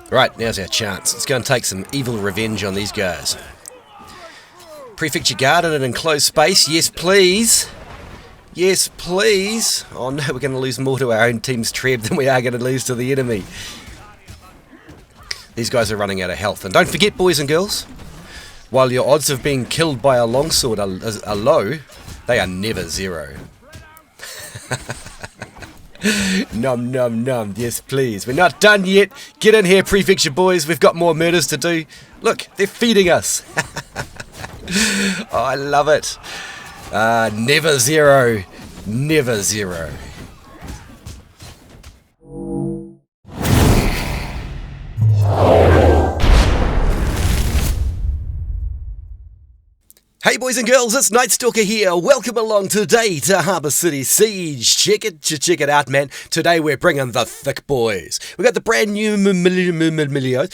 Right, now's our chance. Let's go and take some evil revenge on these guys. Prefecture guard in an enclosed space. Yes, please. Yes, please. Oh no, we're going to lose more to our own team's treb than we are going to lose to the enemy. These guys are running out of health. And don't forget, boys and girls, while your odds of being killed by a longsword are low, they are never zero. Nom nom nom, yes please. We're not done yet. Get in here, Prefecture boys. We've got more murders to do. Look, they're feeding us. Oh, I love it. Never zero. Never zero. Hey boys and girls, it's KnightStalker here. Welcome along today to Harbour City Siege. Check it out, man. Today we're bringing the Thicc Bois. We've got the brand new Myrmillones.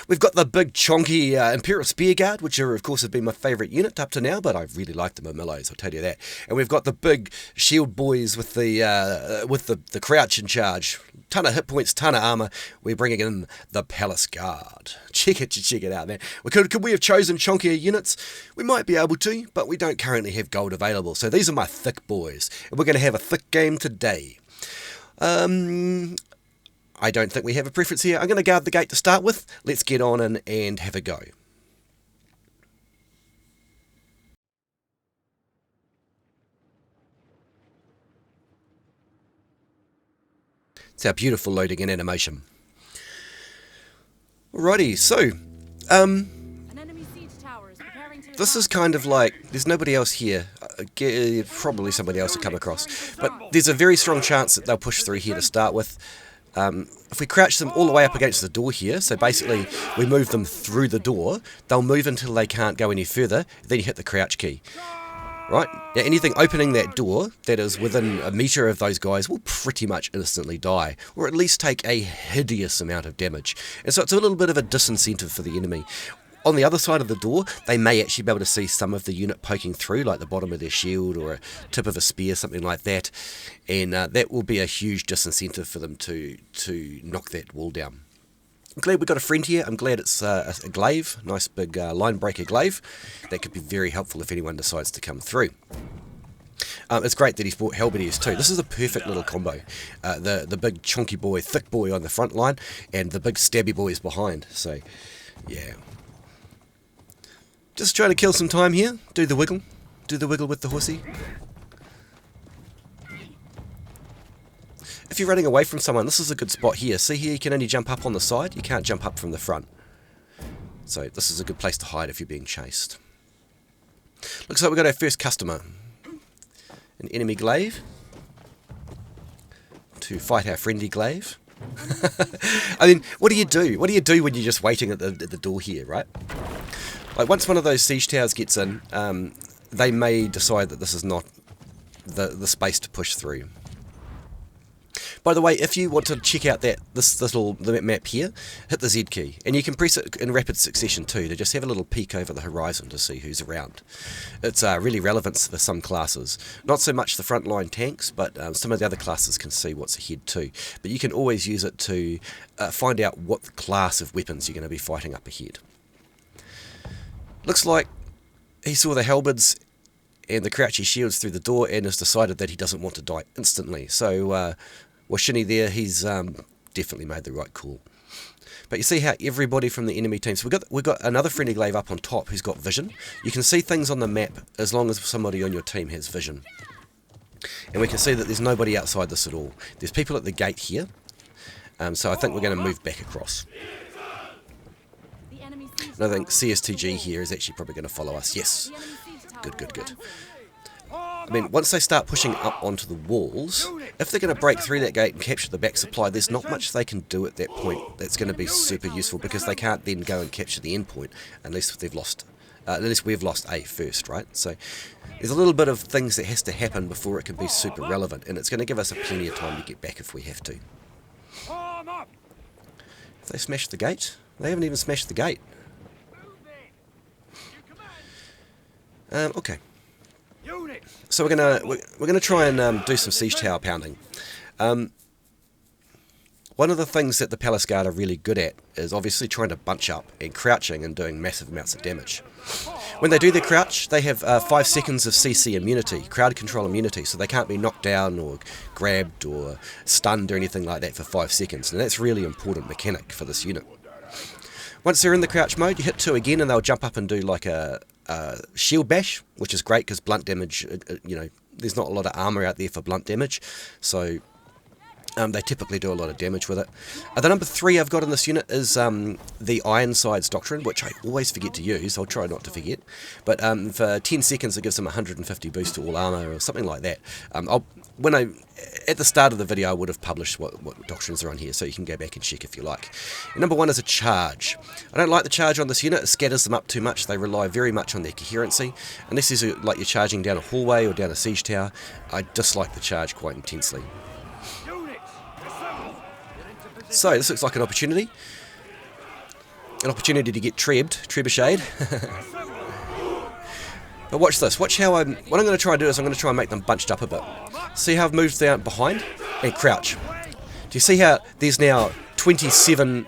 We've got the big chonky Imperial Spear Guard, which of course have been my favourite unit up to now, but I really like the Myrmillones, I'll tell you that. And we've got the big shield boys with the crouch in charge. Ton of hit points, ton of armour. We're bringing in the Palace Guard. Check it out, man. Could we have chosen chonkier units? We might be able to, but we don't currently have gold available. So these are my Thicc Bois, and we're going to have a thick game today. I don't think we have a preference here. I'm going to guard the gate to start with. Let's get on in and have a go. It's our beautiful loading and animation. Alrighty, so, this is kind of like, there's nobody else here, probably somebody else will come across, but there's a very strong chance that they'll push through here to start with. If we crouch them all the way up against the door here, so basically we move them through the door, they'll move until they can't go any further, then you hit the crouch key. Right, now anything opening that door that is within a metre of those guys will pretty much instantly die, or at least take a hideous amount of damage. And so it's a little bit of a disincentive for the enemy. On the other side of the door, they may actually be able to see some of the unit poking through, like the bottom of their shield or a tip of a spear, something like that, and that will be a huge disincentive for them to knock that wall down. I'm glad we've got a friend here. I'm glad it's a glaive, nice big line breaker glaive. That could be very helpful if anyone decides to come through. It's great that he's brought halberdiers too. This is a perfect little combo. The big chunky boy, Thicc Boy on the front line, and the big stabby boys behind. So, yeah. Just trying to kill some time here. Do the wiggle with the horsey. If you're running away from someone, this is a good spot here. See here, you can only jump up on the side. You can't jump up from the front. So this is a good place to hide if you're being chased. Looks like we've got our first customer. An enemy glaive. To fight our friendly glaive. I mean, what do you do? What do you do when you're just waiting at the door here, right? Like once one of those siege towers gets in, they may decide that this is not the space to push through. By the way, if you want to check out the map here, hit the Z key, and you can press it in rapid succession too, to just have a little peek over the horizon to see who's around. It's really relevant for some classes. Not so much the frontline tanks, but some of the other classes can see what's ahead too. But you can always use it to find out what class of weapons you're going to be fighting up ahead. Looks like he saw the halberds and the crouchy shields through the door and has decided that he doesn't want to die instantly. So, Washini there, he's definitely made the right call. But you see how everybody from the enemy teams, we've got another friendly glaive up on top who's got vision. You can see things on the map as long as somebody on your team has vision. And we can see that there's nobody outside this at all. There's people at the gate here, so I think we're going to move back across. And I think CSTG here is actually probably going to follow us. Yes. Good. I mean, once they start pushing up onto the walls, if they're going to break through that gate and capture the back supply, there's not much they can do at that point that's going to be super useful, because they can't then go and capture the end point unless we've lost A first, right? So there's a little bit of things that has to happen before it can be super relevant, and it's going to give us plenty of time to get back if we have to. If they smash the gate? They haven't even smashed the gate. Okay. So we're gonna try and do some siege tower pounding. One of the things that the Palace Guard are really good at is obviously trying to bunch up and crouching and doing massive amounts of damage. When they do their crouch, they have 5 seconds of CC immunity, crowd control immunity, so they can't be knocked down or grabbed or stunned or anything like that for 5 seconds, and that's a really important mechanic for this unit. Once they're in the crouch mode, you hit 2 again and they'll jump up and do like a shield bash, which is great because blunt damage, you know, there's not a lot of armor out there for blunt damage, so they typically do a lot of damage with it. The number 3 I've got in this unit is the Ironsides Doctrine, which I always forget to use. I'll try not to forget. But for 10 seconds it gives them 150 boost to all armor or something like that. At the start of the video I would have published what doctrines are on here, so you can go back and check if you like. And number 1 is a charge. I don't like the charge on this unit. It scatters them up too much. They rely very much on their coherency. And this is like you're charging down a hallway or down a siege tower. I dislike the charge quite intensely. So, this looks like an opportunity. An opportunity to get trebucheted. But watch this. Watch how what I'm going to try and do is I'm going to try and make them bunched up a bit. See how I've moved down behind? And crouch. Do you see how there's now 27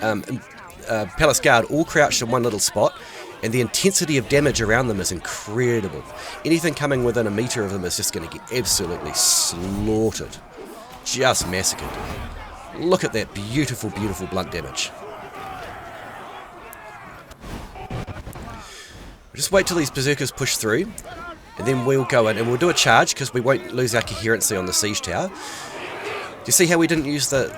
Palace Guard all crouched in one little spot? And the intensity of damage around them is incredible. Anything coming within a meter of them is just going to get absolutely slaughtered. Just massacred. Look at that beautiful, beautiful blunt damage. Just wait till these berserkers push through, and then we'll go in and we'll do a charge because we won't lose our coherency on the siege tower. Do you see how we didn't use the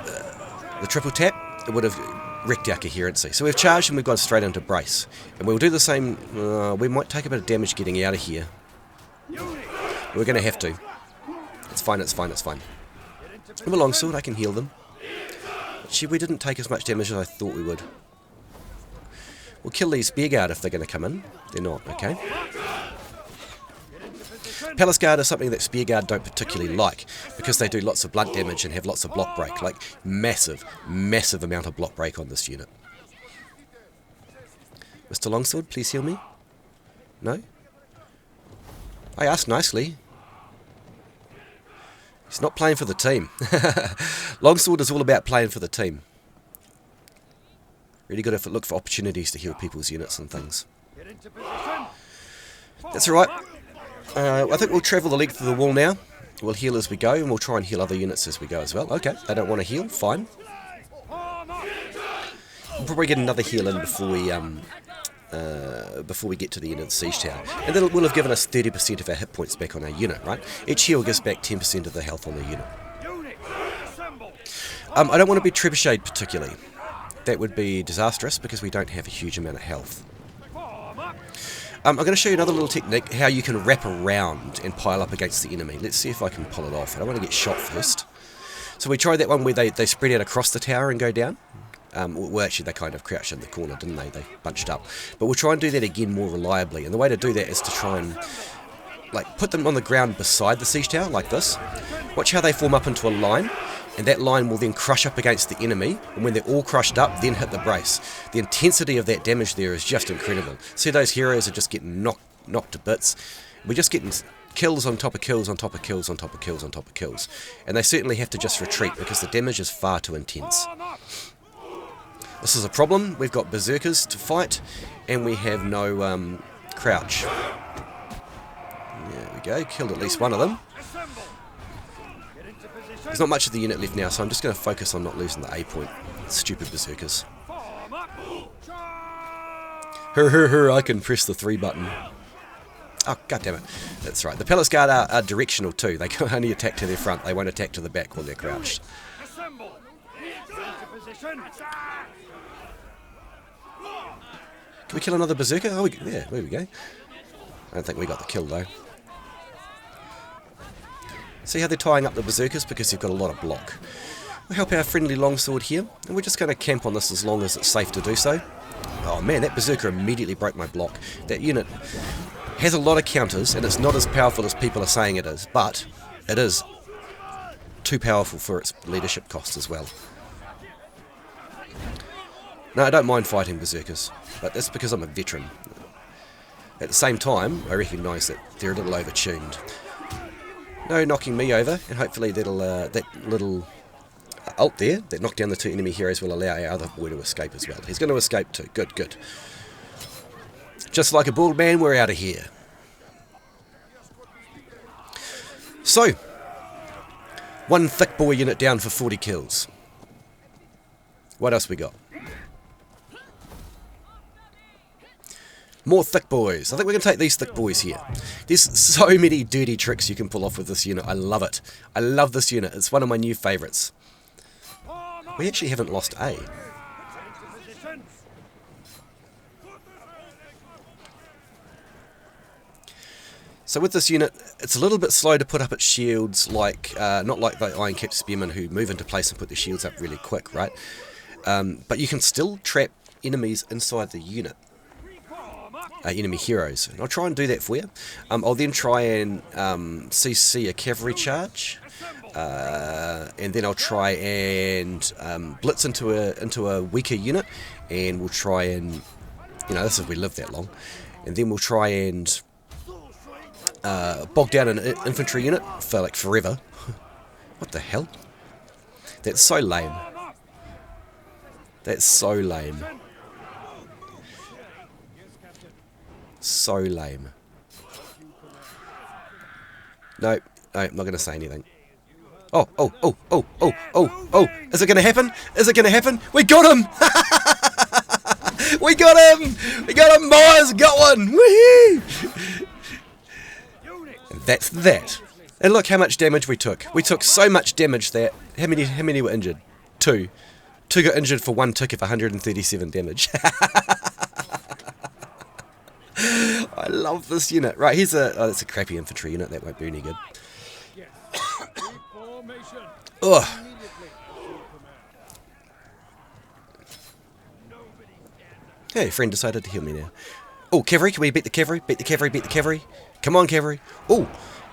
triple tap? It would have wrecked our coherency. So we've charged and we've gone straight into brace. And we'll do the same. We might take a bit of damage getting out of here. We're going to have to. It's fine, it's fine, it's fine. I'm a longsword, I can heal them. Actually, we didn't take as much damage as I thought we would. We'll kill these spear guard if they're going to come in. They're not, okay. Palace Guard is something that spear guard don't particularly like because they do lots of blunt damage and have lots of block break, like massive, massive amount of block break on this unit. Mr. Longsword, please heal me. No? I asked nicely. He's not playing for the team. Longsword is all about playing for the team. Really got to look for opportunities to heal people's units and things. That's alright. I think we'll travel the length of the wall now. We'll heal as we go, and we'll try and heal other units as we go as well. Okay, they don't want to heal, fine. We'll probably get another heal in before we get to the end of the siege tower. And that will have given us 30% of our hit points back on our unit, right? Each heal gives back 10% of the health on the unit. I don't want to be trebucheted particularly. That would be disastrous because we don't have a huge amount of health. I'm going to show you another little technique, how you can wrap around and pile up against the enemy. Let's see if I can pull it off. I don't want to get shot first. So we tried that one where they spread out across the tower and go down. Well, actually, they kind of crouched in the corner, didn't they? They bunched up. But we'll try and do that again more reliably. And the way to do that is to try and put them on the ground beside the siege tower, like this. Watch how they form up into a line. And that line will then crush up against the enemy, and when they're all crushed up, then hit the brace. The intensity of that damage there is just incredible. See, those heroes are just getting knocked to bits. We're just getting kills on top of kills on top of kills on top of kills on top of kills. And they certainly have to just retreat because the damage is far too intense. This is a problem. We've got berserkers to fight, and we have no crouch. There we go, killed at least one of them. There's not much of the unit left now, so I'm just going to focus on not losing the A point. Stupid berserkers. I can press the 3 button. Oh, goddammit. That's right. The Palace Guard are directional too. They can only attack to their front. They won't attack to the back while they're crouched. Can we kill another berserker? Oh, yeah, there we go. I don't think we got the kill though. See how they're tying up the berserkers because you've got a lot of block. We'll help our friendly longsword here, and we're just going to camp on this as long as it's safe to do so. Oh man, that berserker immediately broke my block. That unit has a lot of counters, and it's not as powerful as people are saying it is, but it is too powerful for its leadership cost as well. No, I don't mind fighting berserkers, but that's because I'm a veteran. At the same time, I recognise that they're a little overtuned. No knocking me over, and hopefully that'll ult there that knocked down the 2 enemy heroes will allow our other boy to escape as well. He's going to escape too. Good, good. Just like a bull man, we're out of here. So, 1 Thicc Bois unit down for 40 kills. What else we got? More Thicc Bois. I think we're going to take these Thicc Bois here. There's so many dirty tricks you can pull off with this unit. I love it. I love this unit. It's one of my new favourites. We actually haven't lost A. So with this unit, it's a little bit slow to put up its shields, like not like the Iron Capped Spearmen who move into place and put their shields up really quick, right? But you can still trap enemies inside the unit. Enemy heroes. And I'll try and do that for you. I'll then try and CC a cavalry charge, and then I'll try and blitz into a weaker unit, and we'll try and, you know, this is if we live that long, and then we'll try and bog down an infantry unit for like forever. What the hell? That's so lame. That's so lame. So lame. No, I'm not going to say anything. Oh, oh, oh, oh, oh, oh, oh. Is it going to happen? Is it going to happen? We got him! We got him! We got him, boys! Got one! Woohoo! And that's that. And look how much damage we took. We took so much damage that... How many were injured? 2. 2 got injured for 1 tick of 137 damage. I love this unit. Right, here's a... Oh, that's a crappy infantry unit. That won't be any good. Ugh. Hey, friend decided to heal me now. Oh, cavalry. Can we beat the cavalry? Beat the cavalry, beat the cavalry. Come on, cavalry. Oh,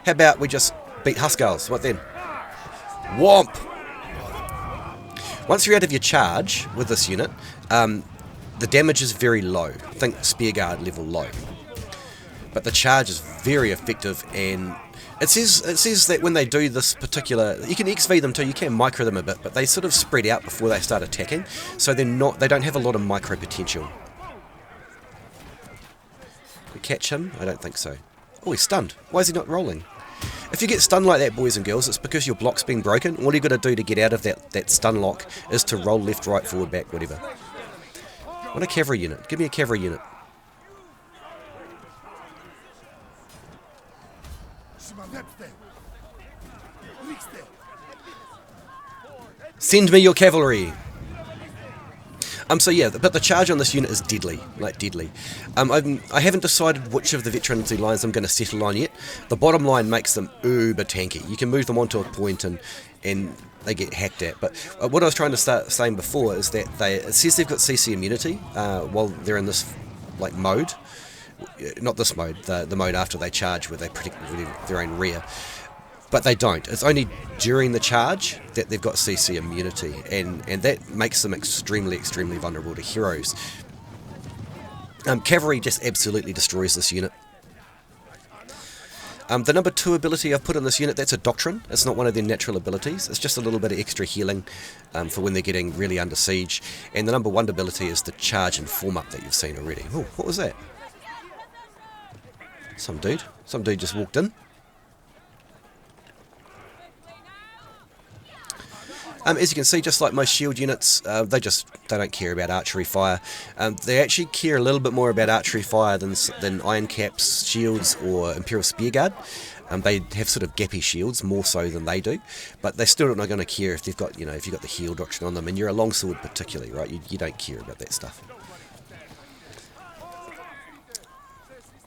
how about we just beat Huskars? What then? Womp! Once you're out of your charge with this unit, the damage is very low. Think Spear Guard level low. But the charge is very effective, and it says that when they do this particular, you can XV them too, you can micro them a bit, but they sort of spread out before they start attacking, so they don't have a lot of micro potential. Did we catch him? I don't think so. Oh, he's stunned. Why is he not rolling? If you get stunned like that, boys and girls, it's because your block's been broken. All you've got to do to get out of that stun lock is to roll left, right, forward, back, whatever. What a cavalry unit. Give me a cavalry unit. Send me your cavalry. So yeah, but the charge on this unit is deadly, like deadly. I haven't decided which of the veterancy lines I'm going to settle on yet. The bottom line makes them uber tanky. You can move them onto a point and they get hacked at. But what I was trying to start saying before is that it says they've got CC immunity while they're in this like mode. Not this mode, the mode after they charge where they protect their own rear. But they don't. It's only during the charge that they've got CC immunity, and that makes them extremely, extremely vulnerable to heroes. Cavalry just absolutely destroys this unit. The number 2 ability I've put in this unit, that's a Doctrine. It's not one of their natural abilities. It's just a little bit of extra healing for when they're getting really under siege. And the number 1 ability is the Charge and Form Up that you've seen already. Oh, what was that? Some dude just walked in. As you can see, just like most shield units, they don't care about archery fire. They actually care a little bit more about archery fire than Iron Caps, shields, or Imperial Spear Guard. They have sort of gappy shields more so than they do, but they're still not going to care if they've got, if you've got the heal doctrine on them, and you're a longsword particularly, right? You don't care about that stuff.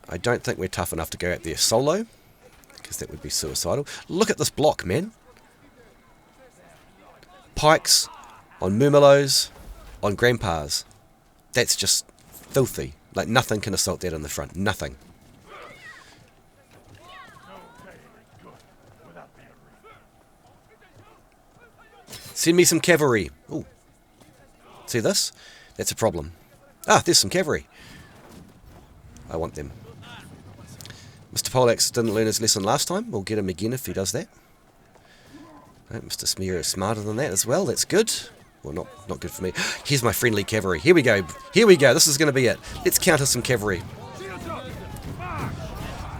I don't think we're tough enough to go out there solo, because that would be suicidal. Look at this block, man. Pikes, on Murmillones, on Grandpas. That's just filthy. Like, nothing can assault that in the front. Nothing. Send me some cavalry. Ooh. See this? That's a problem. Ah, there's some cavalry. I want them. Mr. Polax didn't learn his lesson last time. We'll get him again if he does that. Oh, Mr. Smear is smarter than that as well. That's good. Well, not good for me. Here's my friendly cavalry. Here we go. Here we go. This is going to be it. Let's counter some cavalry.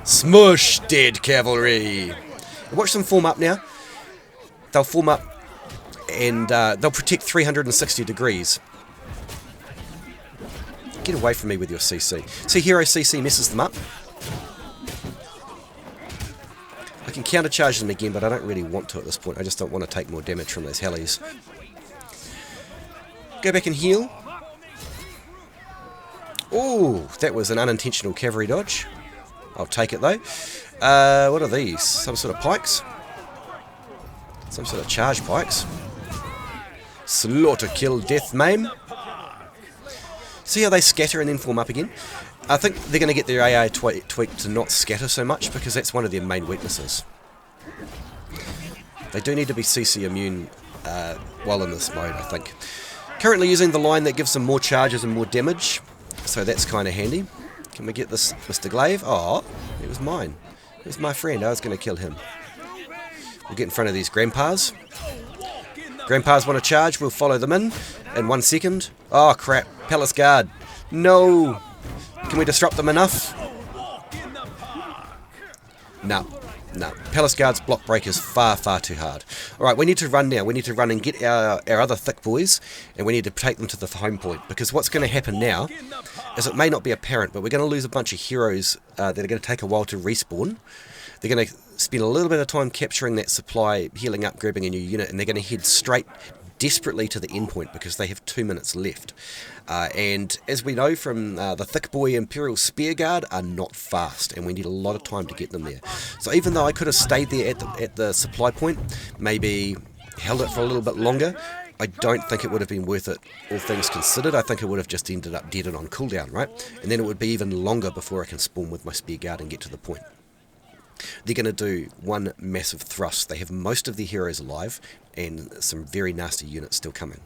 Smush, dead cavalry. Watch them form up now. They'll form up and they'll protect 360 degrees. Get away from me with your CC. See, hero CC messes them up. I can countercharge them again, but I don't really want to at this point. I just don't want to take more damage from those hellies. Go back and heal. Oh, that was an unintentional cavalry dodge. I'll take it though. What are these? Some sort of pikes? Some sort of charge pikes. Slaughter, kill, death, maim. See how they scatter and then form up again? I think they're going to get their AI tweaked to not scatter so much because that's one of their main weaknesses. They do need to be CC immune while in this mode, I think. Currently using the line that gives them more charges and more damage, so that's kind of handy. Can we get this Mr. Glaive? Oh, it was mine. It was my friend. I was going to kill him. We'll get in front of these grandpas. Grandpas want to charge. We'll follow them in 1 second. Oh, crap. Palace Guard. No. Can we disrupt them enough? No. No. Palace Guard's block break is far, far too hard. Alright, we need to run now. We need to run and get our other Thicc Bois, and we need to take them to the home point. Because what's going to happen now is it may not be apparent, but we're going to lose a bunch of heroes that are going to take a while to respawn. They're going to spend a little bit of time capturing that supply, healing up, grabbing a new unit, and they're going to head straight desperately to the endpoint because they have 2 minutes left. And as we know from the Thicc Bois Imperial Spear Guard are not fast, and we need a lot of time to get them there. So even though I could have stayed there at the supply point, maybe held it for a little bit longer, I don't think it would have been worth it, all things considered. I think it would have just ended up dead and on cooldown, right? And then it would be even longer before I can spawn with my Spear Guard and get to the point. They're going to do one massive thrust. They have most of their heroes alive and some very nasty units still coming.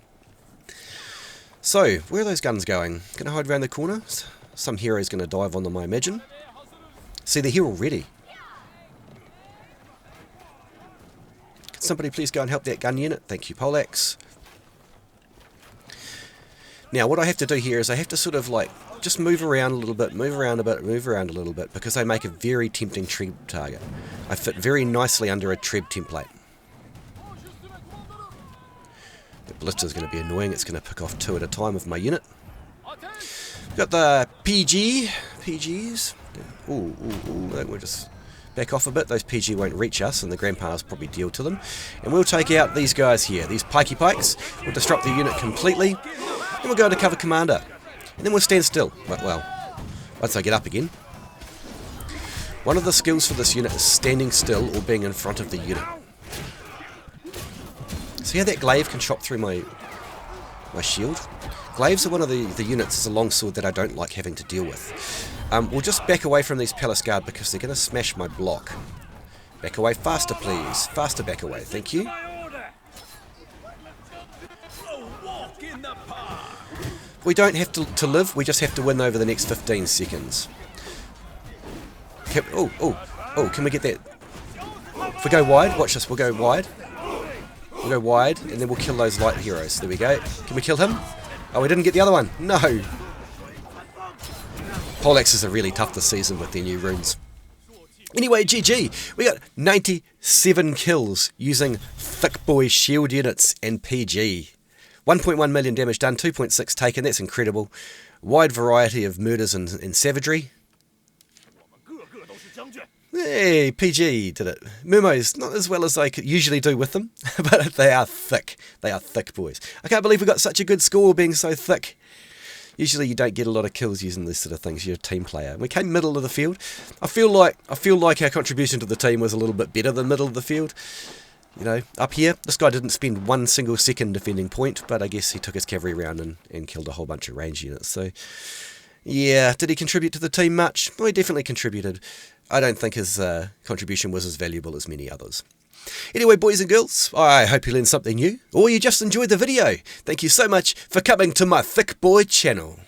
So, where are those guns going? Going to hide around the corner? Some hero's going to dive on them, I imagine. See, they're here already. Can somebody please go and help that gun unit? Thank you, Poleaxe. Now, what I have to do here is I have to sort of like just move around a little bit, move around a bit, move around a little bit, because they make a very tempting treb target. I fit very nicely under a treb template. The blister is going to be annoying. It's going to pick off 2 at a time of my unit. We've got the PGs. Ooh, we'll just back off a bit. Those PG won't reach us, and the grandpas probably deal to them. And we'll take out these guys here, these pikey pikes. We'll disrupt the unit completely. Then we'll go to cover commander. And then we'll stand still. Well, once I get up again. One of the skills for this unit is standing still or being in front of the unit. See how that glaive can chop through my shield? Glaives are one of the units as a longsword that I don't like having to deal with. We'll just back away from these Palace Guard because they're going to smash my block. Back away faster, please. Faster back away. Thank you. We don't have to live, we just have to win over the next 15 seconds. Can we get that? If we go wide, watch this, we'll go wide. We'll go wide, and then we'll kill those light heroes. There we go. Can we kill him? Oh, we didn't get the other one. No. Poleaxes are really tough this season with their new runes. Anyway, GG. We got 97 kills using Thicc Bois shield units and PG. 1.1 million damage done, 2.6 taken, that's incredible. Wide variety of murders and savagery. Hey, PG did it. Murmos, not as well as I usually do with them, but they are thick. They are thick boys. I can't believe we got such a good score being so thick. Usually you don't get a lot of kills using these sort of things. You're a team player. We came middle of the field. I feel like our contribution to the team was a little bit better than middle of the field. You know, up here, this guy didn't spend 1 single second defending point, but I guess he took his cavalry round and killed a whole bunch of range units. So, yeah, did he contribute to the team much? Well, he definitely contributed. I don't think his contribution was as valuable as many others. Anyway, boys and girls, I hope you learned something new, or you just enjoyed the video. Thank you so much for coming to my Thicc Bois channel.